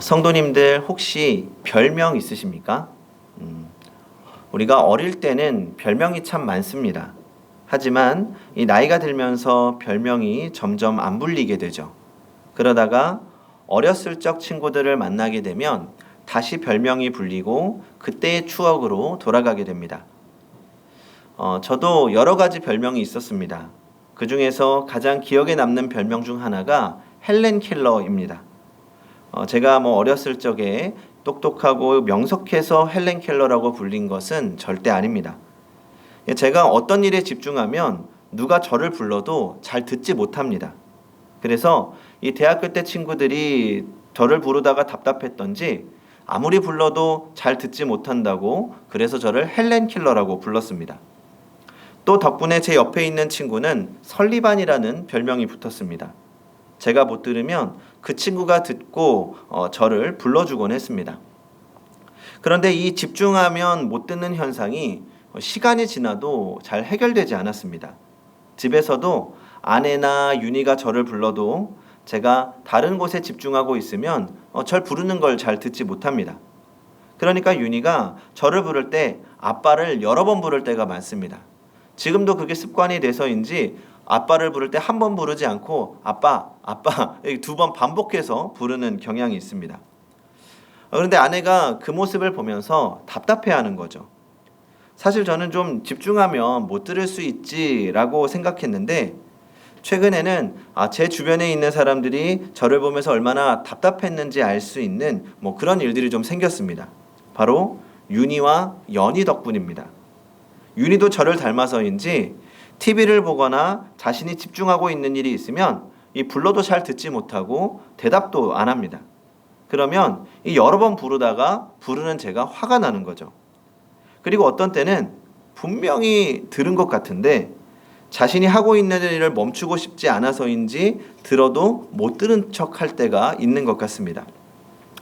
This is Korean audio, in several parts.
성도님들 혹시 별명 있으십니까? 우리가 어릴 때는 별명이 참 많습니다. 하지만 이 나이가 들면서 별명이 점점 안 불리게 되죠. 그러다가 어렸을 적 친구들을 만나게 되면 다시 별명이 불리고 그때의 추억으로 돌아가게 됩니다. 저도 여러 가지 별명이 있었습니다. 그 중에서 가장 기억에 남는 별명 중 하나가 헬렌 켈러입니다. 제가 어렸을 적에 똑똑하고 명석해서 헬렌 켈러라고 불린 것은 절대 아닙니다. 제가 어떤 일에 집중하면 누가 저를 불러도 잘 듣지 못합니다. 그래서 이 대학교 때 친구들이 저를 부르다가 답답했던지 아무리 불러도 잘 듣지 못한다고 그래서 저를 헬렌 킬러라고 불렀습니다. 또 덕분에 제 옆에 있는 친구는 설리반이라는 별명이 붙었습니다. 제가 못 들으면 그 친구가 듣고 저를 불러주곤 했습니다. 그런데 이 집중하면 못 듣는 현상이 시간이 지나도 잘 해결되지 않았습니다. 집에서도 아내나 윤희가 저를 불러도 제가 다른 곳에 집중하고 있으면 절 부르는 걸 잘 듣지 못합니다. 그러니까 윤희가 저를 부를 때 아빠를 여러 번 부를 때가 많습니다. 지금도 그게 습관이 돼서인지 아빠를 부를 때 한 번 부르지 않고 아빠 두 번 반복해서 부르는 경향이 있습니다. 그런데 아내가 그 모습을 보면서 답답해하는 거죠. 사실 저는 좀 집중하면 못 들을 수 있지라고 생각했는데 최근에는 제 주변에 있는 사람들이 저를 보면서 얼마나 답답했는지 알 수 있는 그런 일들이 좀 생겼습니다. 바로 윤희와 연희 덕분입니다. 윤희도 저를 닮아서인지 TV를 보거나 자신이 집중하고 있는 일이 있으면 불러도 잘 듣지 못하고 대답도 안 합니다. 그러면 여러 번 부르다가 부르는 제가 화가 나는 거죠. 그리고 어떤 때는 분명히 들은 것 같은데 자신이 하고 있는 일을 멈추고 싶지 않아서인지 들어도 못 들은 척 할 때가 있는 것 같습니다.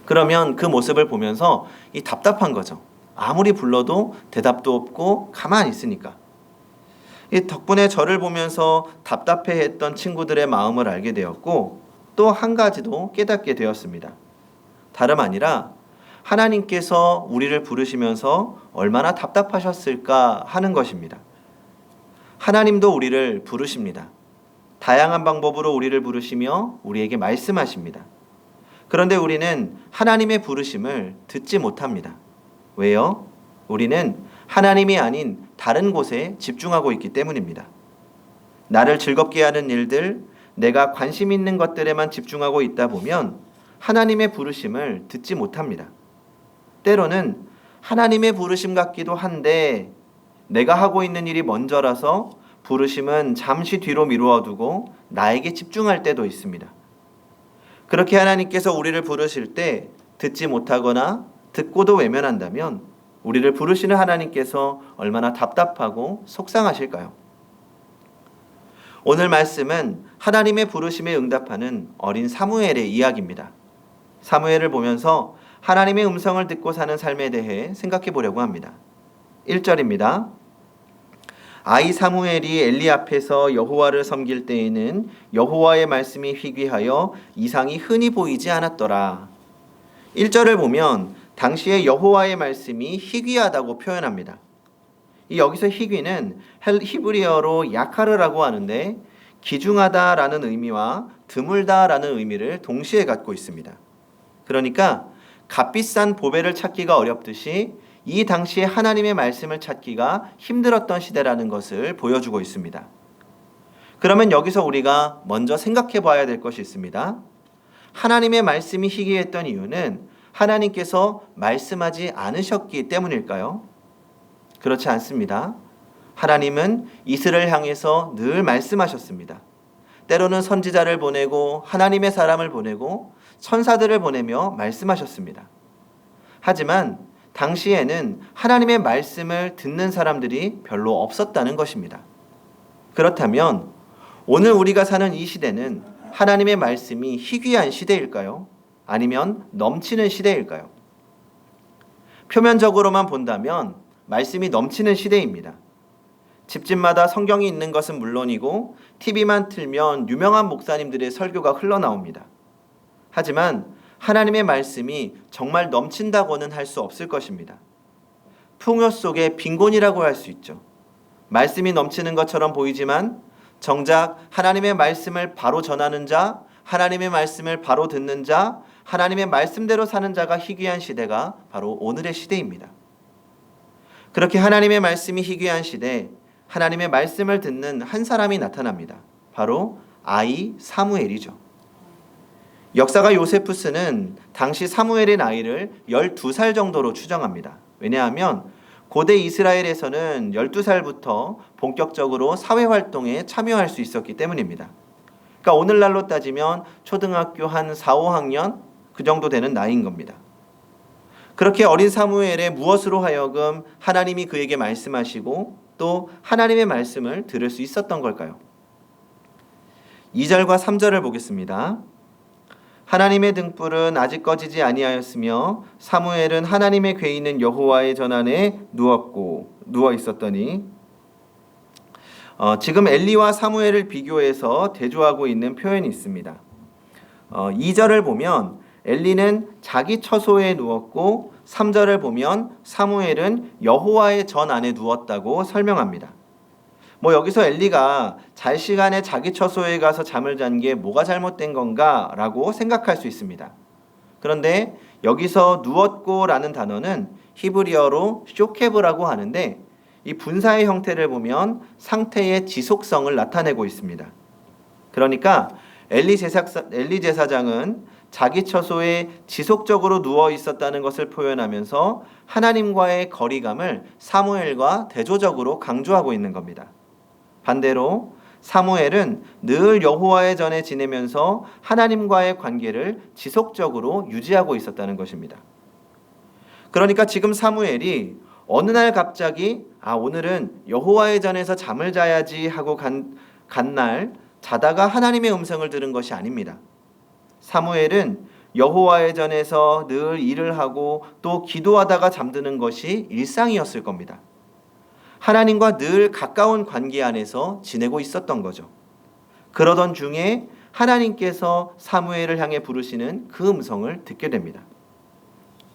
그러면 그 모습을 보면서 답답한 거죠. 아무리 불러도 대답도 없고 가만히 있으니까. 덕분에 저를 보면서 답답해했던 친구들의 마음을 알게 되었고 또 한 가지도 깨닫게 되었습니다. 다름 아니라 하나님께서 우리를 부르시면서 얼마나 답답하셨을까 하는 것입니다. 하나님도 우리를 부르십니다. 다양한 방법으로 우리를 부르시며 우리에게 말씀하십니다. 그런데 우리는 하나님의 부르심을 듣지 못합니다. 왜요? 우리는 하나님이 아닌 다른 곳에 집중하고 있기 때문입니다. 나를 즐겁게 하는 일들, 내가 관심 있는 것들에만 집중하고 있다 보면 하나님의 부르심을 듣지 못합니다. 때로는 하나님의 부르심 같기도 한데 내가 하고 있는 일이 먼저라서 부르심은 잠시 뒤로 미루어 두고 나에게 집중할 때도 있습니다. 그렇게 하나님께서 우리를 부르실 때 듣지 못하거나 듣고도 외면한다면 우리를 부르시는 하나님께서 얼마나 답답하고 속상하실까요? 오늘 말씀은 하나님의 부르심에 응답하는 어린 사무엘의 이야기입니다. 사무엘을 보면서 하나님의 음성을 듣고 사는 삶에 대해 생각해 보려고 합니다. 1절입니다. 아이 사무엘이 엘리 앞에서 여호와를 섬길 때에는 여호와의 말씀이 희귀하여 이상이 흔히 보이지 않았더라. 1절을 보면 당시에 여호와의 말씀이 희귀하다고 표현합니다. 여기서 희귀는 히브리어로 야카르라고 하는데 귀중하다라는 의미와 드물다라는 의미를 동시에 갖고 있습니다. 그러니까 값비싼 보배를 찾기가 어렵듯이 이 당시에 하나님의 말씀을 찾기가 힘들었던 시대라는 것을 보여주고 있습니다. 그러면 여기서 우리가 먼저 생각해 봐야 될 것이 있습니다. 하나님의 말씀이 희귀했던 이유는 하나님께서 말씀하지 않으셨기 때문일까요? 그렇지 않습니다. 하나님은 이스라엘 향해서 늘 말씀하셨습니다. 때로는 선지자를 보내고 하나님의 사람을 보내고 천사들을 보내며 말씀하셨습니다. 하지만 당시에는 하나님의 말씀을 듣는 사람들이 별로 없었다는 것입니다. 그렇다면 오늘 우리가 사는 이 시대는 하나님의 말씀이 희귀한 시대일까요? 아니면 넘치는 시대일까요? 표면적으로만 본다면 말씀이 넘치는 시대입니다. 집집마다 성경이 있는 것은 물론이고 TV만 틀면 유명한 목사님들의 설교가 흘러나옵니다. 하지만 하나님의 말씀이 정말 넘친다고는 할 수 없을 것입니다. 풍요 속의 빈곤이라고 할 수 있죠. 말씀이 넘치는 것처럼 보이지만 정작 하나님의 말씀을 바로 전하는 자, 하나님의 말씀을 바로 듣는 자, 하나님의 말씀대로 사는 자가 희귀한 시대가 바로 오늘의 시대입니다. 그렇게 하나님의 말씀이 희귀한 시대, 하나님의 말씀을 듣는 한 사람이 나타납니다. 바로 아이 사무엘이죠. 역사가 요세푸스는 당시 사무엘의 나이를 12살 정도로 추정합니다. 왜냐하면 고대 이스라엘에서는 12살부터 본격적으로 사회활동에 참여할 수 있었기 때문입니다. 그러니까 오늘날로 따지면 초등학교 한 4, 5학년 그 정도 되는 나이인 겁니다. 그렇게 어린 사무엘의 무엇으로 하여금 하나님이 그에게 말씀하시고 또 하나님의 말씀을 들을 수 있었던 걸까요? 2절과 3절을 보겠습니다. 하나님의 등불은 아직 꺼지지 아니하였으며 사무엘은 하나님의 궤 있는 여호와의 전 안에 누워 있었더니 지금 엘리와 사무엘을 비교해서 대조하고 있는 표현이 있습니다. 2절을 보면 엘리는 자기 처소에 누웠고 3절을 보면 사무엘은 여호와의 전 안에 누웠다고 설명합니다. 여기서 엘리가 잘 시간에 자기 처소에 가서 잠을 잔 게 뭐가 잘못된 건가 라고 생각할 수 있습니다. 그런데 여기서 누웠고 라는 단어는 히브리어로 쇼케브라고 하는데 이 분사의 형태를 보면 상태의 지속성을 나타내고 있습니다. 그러니까 엘리 제사장은 자기 처소에 지속적으로 누워 있었다는 것을 표현하면서 하나님과의 거리감을 사무엘과 대조적으로 강조하고 있는 겁니다. 반대로 사무엘은 늘 여호와의 전에 지내면서 하나님과의 관계를 지속적으로 유지하고 있었다는 것입니다. 그러니까 지금 사무엘이 어느 날 갑자기 오늘은 여호와의 전에서 잠을 자야지 하고 간 날 자다가 하나님의 음성을 들은 것이 아닙니다. 사무엘은 여호와의 전에서 늘 일을 하고 또 기도하다가 잠드는 것이 일상이었을 겁니다. 하나님과 늘 가까운 관계 안에서 지내고 있었던 거죠. 그러던 중에 하나님께서 사무엘을 향해 부르시는 그 음성을 듣게 됩니다.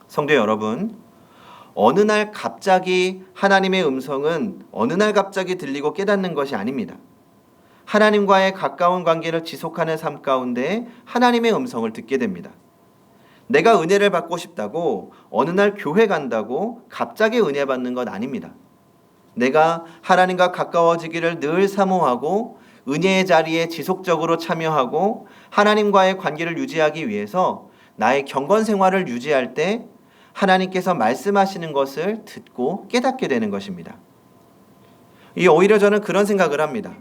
성도 여러분, 어느 날 갑자기 하나님의 음성은 어느 날 갑자기 들리고 깨닫는 것이 아닙니다. 하나님과의 가까운 관계를 지속하는 삶 가운데 하나님의 음성을 듣게 됩니다. 내가 은혜를 받고 싶다고 어느 날 교회 간다고 갑자기 은혜 받는 건 아닙니다. 내가 하나님과 가까워지기를 늘 사모하고 은혜의 자리에 지속적으로 참여하고 하나님과의 관계를 유지하기 위해서 나의 경건 생활을 유지할 때 하나님께서 말씀하시는 것을 듣고 깨닫게 되는 것입니다. 오히려 저는 그런 생각을 합니다.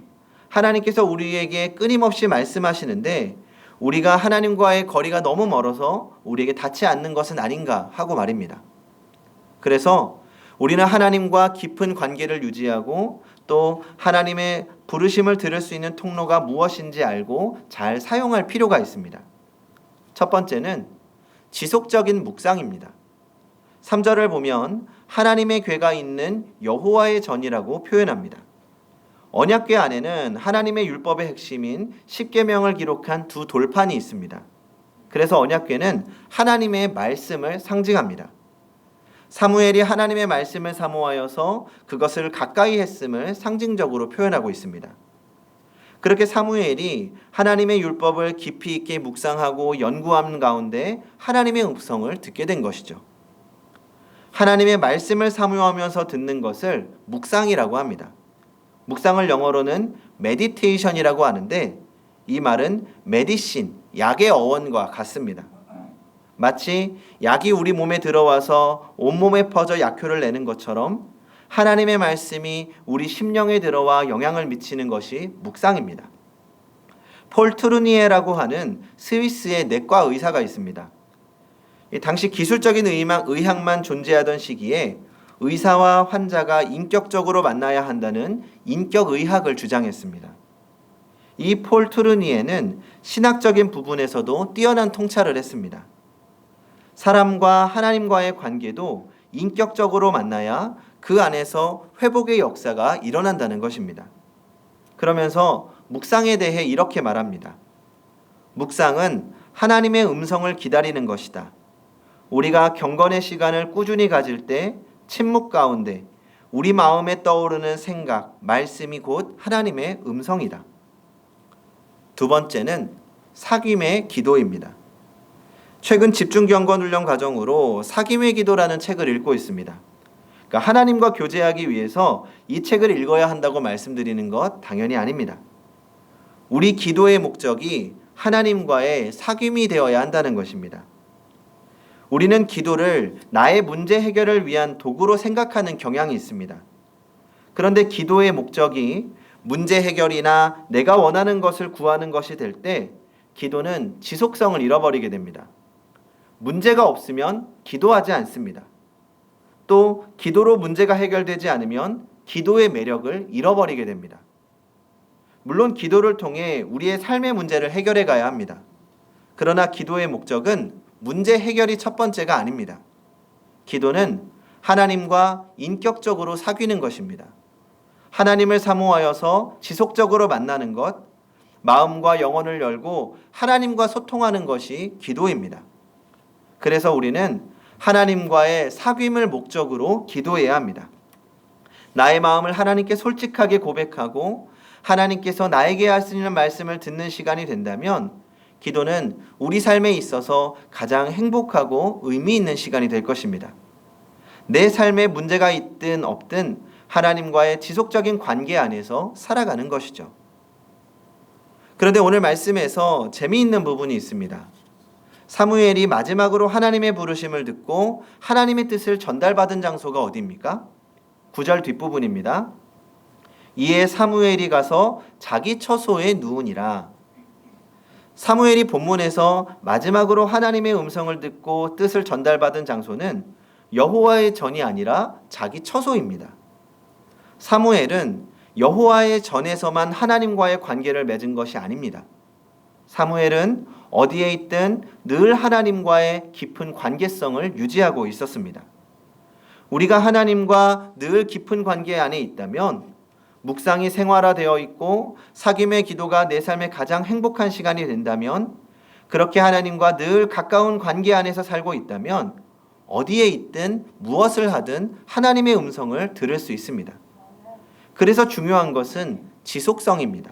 하나님께서 우리에게 끊임없이 말씀하시는데 우리가 하나님과의 거리가 너무 멀어서 우리에게 닿지 않는 것은 아닌가 하고 말입니다. 그래서 우리는 하나님과 깊은 관계를 유지하고 또 하나님의 부르심을 들을 수 있는 통로가 무엇인지 알고 잘 사용할 필요가 있습니다. 첫 번째는 지속적인 묵상입니다. 3절을 보면 하나님의 궤가 있는 여호와의 전이라고 표현합니다. 언약궤 안에는 하나님의 율법의 핵심인 십계명을 기록한 두 돌판이 있습니다. 그래서 언약궤는 하나님의 말씀을 상징합니다. 사무엘이 하나님의 말씀을 사모하여서 그것을 가까이 했음을 상징적으로 표현하고 있습니다. 그렇게 사무엘이 하나님의 율법을 깊이 있게 묵상하고 연구하는 가운데 하나님의 음성을 듣게 된 것이죠. 하나님의 말씀을 사모하면서 듣는 것을 묵상이라고 합니다. 묵상을 영어로는 메디테이션이라고 하는데 이 말은 메디신, 약의 어원과 같습니다. 마치 약이 우리 몸에 들어와서 온몸에 퍼져 약효를 내는 것처럼 하나님의 말씀이 우리 심령에 들어와 영향을 미치는 것이 묵상입니다. 폴 트루니에라고 하는 스위스의 내과 의사가 있습니다. 당시 기술적인 의학만 존재하던 시기에 의사와 환자가 인격적으로 만나야 한다는 인격의학을 주장했습니다. 이 폴 트루니에는 신학적인 부분에서도 뛰어난 통찰을 했습니다. 사람과 하나님과의 관계도 인격적으로 만나야 그 안에서 회복의 역사가 일어난다는 것입니다. 그러면서 묵상에 대해 이렇게 말합니다. 묵상은 하나님의 음성을 기다리는 것이다. 우리가 경건의 시간을 꾸준히 가질 때 침묵 가운데 우리 마음에 떠오르는 생각, 말씀이 곧 하나님의 음성이다. 두 번째는 사귐의 기도입니다. 최근 집중경건 훈련 과정으로 사귐의 기도라는 책을 읽고 있습니다. 그러니까 하나님과 교제하기 위해서 이 책을 읽어야 한다고 말씀드리는 것 당연히 아닙니다. 우리 기도의 목적이 하나님과의 사귐이 되어야 한다는 것입니다. 우리는 기도를 나의 문제 해결을 위한 도구로 생각하는 경향이 있습니다. 그런데 기도의 목적이 문제 해결이나 내가 원하는 것을 구하는 것이 될 때 기도는 지속성을 잃어버리게 됩니다. 문제가 없으면 기도하지 않습니다. 또 기도로 문제가 해결되지 않으면 기도의 매력을 잃어버리게 됩니다. 물론 기도를 통해 우리의 삶의 문제를 해결해 가야 합니다. 그러나 기도의 목적은 문제 해결이 첫 번째가 아닙니다. 기도는 하나님과 인격적으로 사귀는 것입니다. 하나님을 사모하여서 지속적으로 만나는 것, 마음과 영혼을 열고 하나님과 소통하는 것이 기도입니다. 그래서 우리는 하나님과의 사귐을 목적으로 기도해야 합니다. 나의 마음을 하나님께 솔직하게 고백하고 하나님께서 나에게 하시는 말씀을 듣는 시간이 된다면 기도는 우리 삶에 있어서 가장 행복하고 의미 있는 시간이 될 것입니다. 내 삶에 문제가 있든 없든 하나님과의 지속적인 관계 안에서 살아가는 것이죠. 그런데 오늘 말씀에서 재미있는 부분이 있습니다. 사무엘이 마지막으로 하나님의 부르심을 듣고 하나님의 뜻을 전달받은 장소가 어디입니까? 9절 뒷부분입니다. 이에 사무엘이 가서 자기 처소에 누우니라. 사무엘이 본문에서 마지막으로 하나님의 음성을 듣고 뜻을 전달받은 장소는 여호와의 전이 아니라 자기 처소입니다. 사무엘은 여호와의 전에서만 하나님과의 관계를 맺은 것이 아닙니다. 사무엘은 어디에 있든 늘 하나님과의 깊은 관계성을 유지하고 있었습니다. 우리가 하나님과 늘 깊은 관계 안에 있다면 묵상이 생활화되어 있고 사귐의 기도가 내 삶의 가장 행복한 시간이 된다면 그렇게 하나님과 늘 가까운 관계 안에서 살고 있다면 어디에 있든 무엇을 하든 하나님의 음성을 들을 수 있습니다. 그래서 중요한 것은 지속성입니다.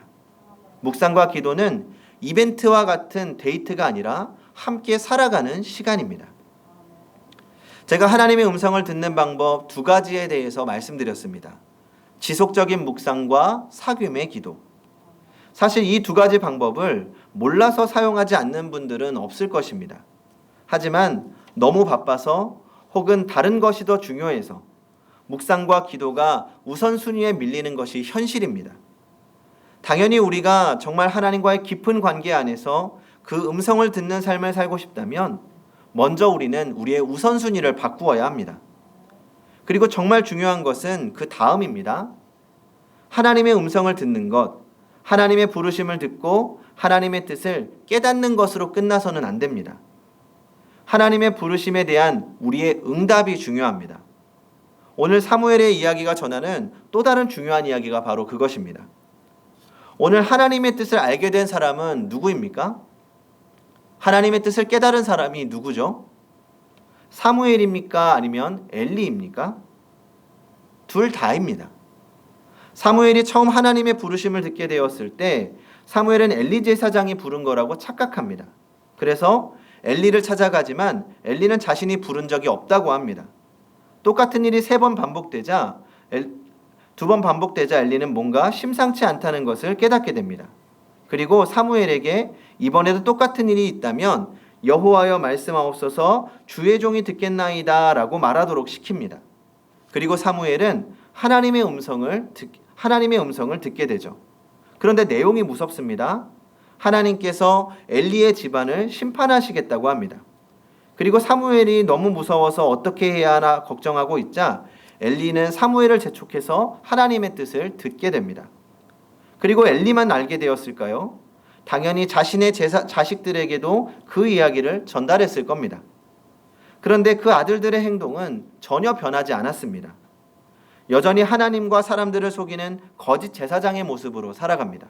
묵상과 기도는 이벤트와 같은 데이트가 아니라 함께 살아가는 시간입니다. 제가 하나님의 음성을 듣는 방법 두 가지에 대해서 말씀드렸습니다. 지속적인 묵상과 사귐의 기도. 사실 이 두 가지 방법을 몰라서 사용하지 않는 분들은 없을 것입니다. 하지만 너무 바빠서 혹은 다른 것이 더 중요해서 묵상과 기도가 우선순위에 밀리는 것이 현실입니다. 당연히 우리가 정말 하나님과의 깊은 관계 안에서 그 음성을 듣는 삶을 살고 싶다면 먼저 우리는 우리의 우선순위를 바꾸어야 합니다. 그리고 정말 중요한 것은 그 다음입니다. 하나님의 음성을 듣는 것, 하나님의 부르심을 듣고 하나님의 뜻을 깨닫는 것으로 끝나서는 안 됩니다. 하나님의 부르심에 대한 우리의 응답이 중요합니다. 오늘 사무엘의 이야기가 전하는 또 다른 중요한 이야기가 바로 그것입니다. 오늘 하나님의 뜻을 알게 된 사람은 누구입니까? 하나님의 뜻을 깨달은 사람이 누구죠? 사무엘입니까? 아니면 엘리입니까? 둘 다입니다. 사무엘이 처음 하나님의 부르심을 듣게 되었을 때 사무엘은 엘리 제사장이 부른 거라고 착각합니다. 그래서 엘리를 찾아가지만 엘리는 자신이 부른 적이 없다고 합니다. 똑같은 일이 세 번 반복되자 두 번 반복되자 엘리는 뭔가 심상치 않다는 것을 깨닫게 됩니다. 그리고 사무엘에게 이번에도 똑같은 일이 있다면 여호와여 말씀하옵소서 주의 종이 듣겠나이다 라고 말하도록 시킵니다. 그리고 사무엘은 하나님의 음성을 듣게 되죠. 그런데 내용이 무섭습니다. 하나님께서 엘리의 집안을 심판하시겠다고 합니다. 그리고 사무엘이 너무 무서워서 어떻게 해야 하나 걱정하고 있자 엘리는 사무엘을 재촉해서 하나님의 뜻을 듣게 됩니다. 그리고 엘리만 알게 되었을까요? 당연히 자신의 자식들에게도 그 이야기를 전달했을 겁니다. 그런데 그 아들들의 행동은 전혀 변하지 않았습니다. 여전히 하나님과 사람들을 속이는 거짓 제사장의 모습으로 살아갑니다.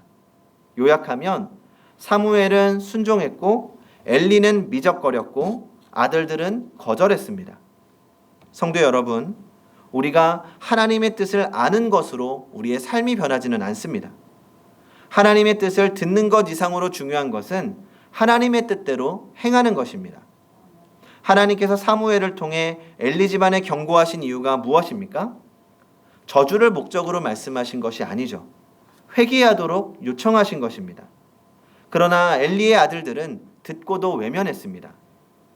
요약하면 사무엘은 순종했고 엘리는 미적거렸고 아들들은 거절했습니다. 성도 여러분, 우리가 하나님의 뜻을 아는 것으로 우리의 삶이 변하지는 않습니다. 하나님의 뜻을 듣는 것 이상으로 중요한 것은 하나님의 뜻대로 행하는 것입니다. 하나님께서 사무엘을 통해 엘리 집안에 경고하신 이유가 무엇입니까? 저주를 목적으로 말씀하신 것이 아니죠. 회개하도록 요청하신 것입니다. 그러나 엘리의 아들들은 듣고도 외면했습니다.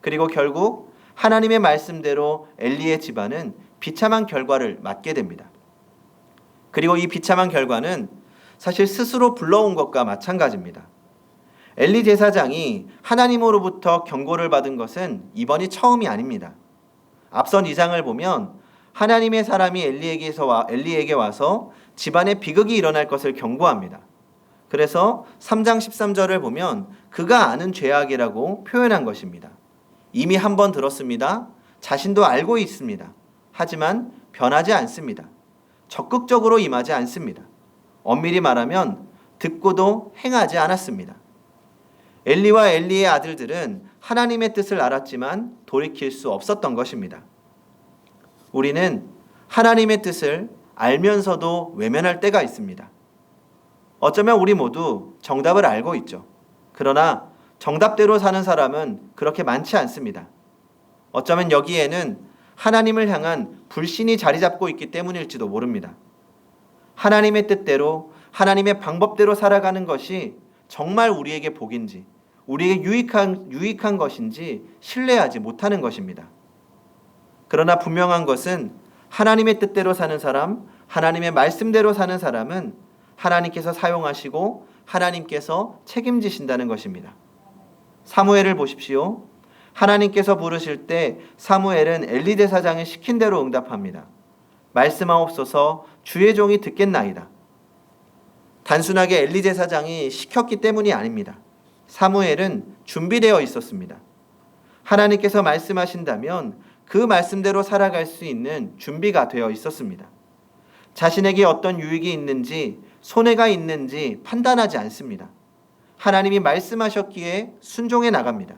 그리고 결국 하나님의 말씀대로 엘리의 집안은 비참한 결과를 맞게 됩니다. 그리고 이 비참한 결과는 사실 스스로 불러온 것과 마찬가지입니다. 엘리 제사장이 하나님으로부터 경고를 받은 것은 이번이 처음이 아닙니다. 앞선 2장을 보면 하나님의 사람이 엘리에게 와서 집안에 비극이 일어날 것을 경고합니다. 그래서 3장 13절을 보면 그가 아는 죄악이라고 표현한 것입니다. 이미 한 번 들었습니다. 자신도 알고 있습니다. 하지만 변하지 않습니다. 적극적으로 임하지 않습니다. 엄밀히 말하면 듣고도 행하지 않았습니다. 엘리와 엘리의 아들들은 하나님의 뜻을 알았지만 돌이킬 수 없었던 것입니다. 우리는 하나님의 뜻을 알면서도 외면할 때가 있습니다. 어쩌면 우리 모두 정답을 알고 있죠. 그러나 정답대로 사는 사람은 그렇게 많지 않습니다. 어쩌면 여기에는 하나님을 향한 불신이 자리 잡고 있기 때문일지도 모릅니다. 하나님의 뜻대로, 하나님의 방법대로 살아가는 것이 정말 우리에게 복인지, 우리에게 유익한 것인지 신뢰하지 못하는 것입니다. 그러나 분명한 것은 하나님의 뜻대로 사는 사람, 하나님의 말씀대로 사는 사람은 하나님께서 사용하시고 하나님께서 책임지신다는 것입니다. 사무엘을 보십시오. 하나님께서 부르실 때 사무엘은 엘리 제사장이 시킨 대로 응답합니다. 말씀하옵소서 주의 종이 듣겠나이다. 단순하게 엘리 제사장이 시켰기 때문이 아닙니다. 사무엘은 준비되어 있었습니다. 하나님께서 말씀하신다면 그 말씀대로 살아갈 수 있는 준비가 되어 있었습니다. 자신에게 어떤 유익이 있는지, 손해가 있는지 판단하지 않습니다. 하나님이 말씀하셨기에 순종해 나갑니다.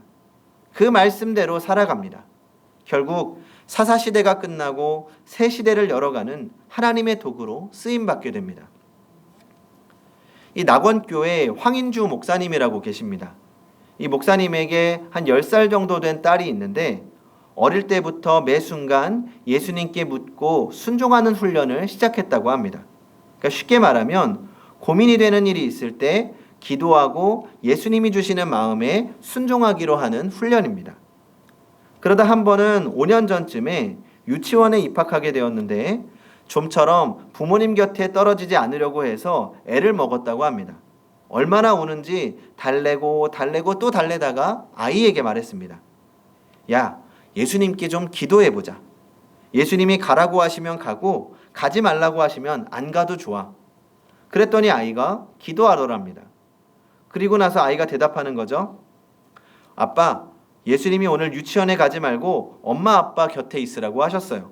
그 말씀대로 살아갑니다. 결국 사사시대가 끝나고 새 시대를 열어가는 하나님의 도구로 쓰임받게 됩니다. 이 낙원교회 황인주 목사님이라고 계십니다. 이 목사님에게 한 10살 정도 된 딸이 있는데 어릴 때부터 매 순간 예수님께 묻고 순종하는 훈련을 시작했다고 합니다. 그러니까 쉽게 말하면 고민이 되는 일이 있을 때 기도하고 예수님이 주시는 마음에 순종하기로 하는 훈련입니다. 그러다 한 번은 5년 전쯤에 유치원에 입학하게 되었는데 좀처럼 부모님 곁에 떨어지지 않으려고 해서 애를 먹었다고 합니다. 얼마나 우는지 달래고 또 달래다가 아이에게 말했습니다. 야, 예수님께 좀 기도해보자. 예수님이 가라고 하시면 가고 가지 말라고 하시면 안 가도 좋아. 그랬더니 아이가 기도하더랍니다. 그리고 나서 아이가 대답하는 거죠. 아빠, 예수님이 오늘 유치원에 가지 말고 엄마 아빠 곁에 있으라고 하셨어요.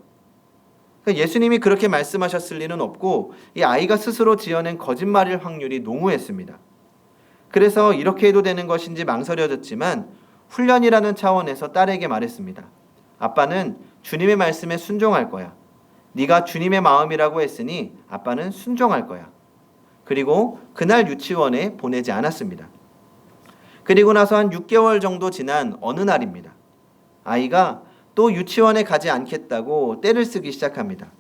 예수님이 그렇게 말씀하셨을 리는 없고 이 아이가 스스로 지어낸 거짓말일 확률이 농후했습니다. 그래서 이렇게 해도 되는 것인지 망설여졌지만 훈련이라는 차원에서 딸에게 말했습니다. 아빠는 주님의 말씀에 순종할 거야. 네가 주님의 마음이라고 했으니 아빠는 순종할 거야. 그리고 그날 유치원에 보내지 않았습니다. 그리고 나서 한 6개월 정도 지난 어느 날입니다. 아이가 또 유치원에 가지 않겠다고 떼를 쓰기 시작합니다.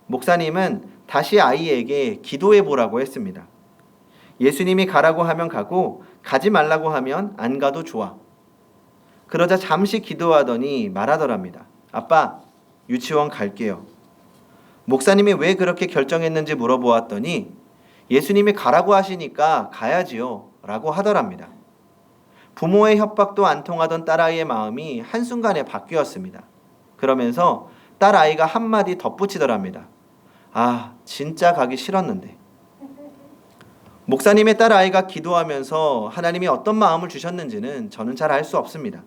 목사님은 다시 아이에게 기도해 보라고 했습니다. 예수님이 가라고 하면 가고 가지 말라고 하면 안 가도 좋아. 그러자 잠시 기도하더니 말하더랍니다. 아빠, 유치원 갈게요. 목사님이 왜 그렇게 결정했는지 물어보았더니 예수님이 가라고 하시니까 가야지요 라고 하더랍니다. 부모의 협박도 안 통하던 딸아이의 마음이 한순간에 바뀌었습니다. 그러면서 딸아이가 한마디 덧붙이더랍니다. 아, 진짜 가기 싫었는데. 목사님의 딸아이가 기도하면서 하나님이 어떤 마음을 주셨는지는 저는 잘 알 수 없습니다.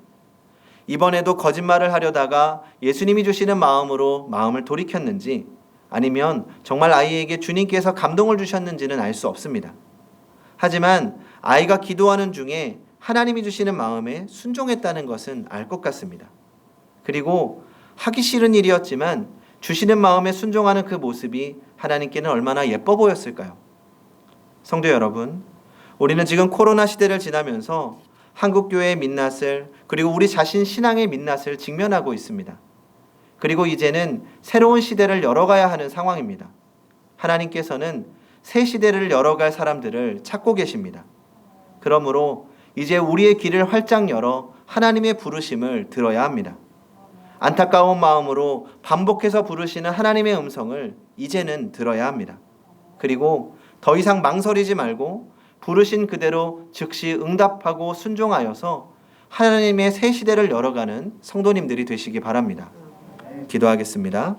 이번에도 거짓말을 하려다가 예수님이 주시는 마음으로 마음을 돌이켰는지 아니면 정말 아이에게 주님께서 감동을 주셨는지는 알 수 없습니다. 하지만 아이가 기도하는 중에 하나님이 주시는 마음에 순종했다는 것은 알 것 같습니다. 그리고 하기 싫은 일이었지만 주시는 마음에 순종하는 그 모습이 하나님께는 얼마나 예뻐 보였을까요? 성도 여러분, 우리는 지금 코로나 시대를 지나면서 한국교회의 민낯을, 그리고 우리 자신 신앙의 민낯을 직면하고 있습니다. 그리고 이제는 새로운 시대를 열어가야 하는 상황입니다. 하나님께서는 새 시대를 열어갈 사람들을 찾고 계십니다. 그러므로 이제 우리의 길을 활짝 열어 하나님의 부르심을 들어야 합니다. 안타까운 마음으로 반복해서 부르시는 하나님의 음성을 이제는 들어야 합니다. 그리고 더 이상 망설이지 말고 부르신 그대로 즉시 응답하고 순종하여서 하나님의 새 시대를 열어가는 성도님들이 되시기 바랍니다. 기도하겠습니다.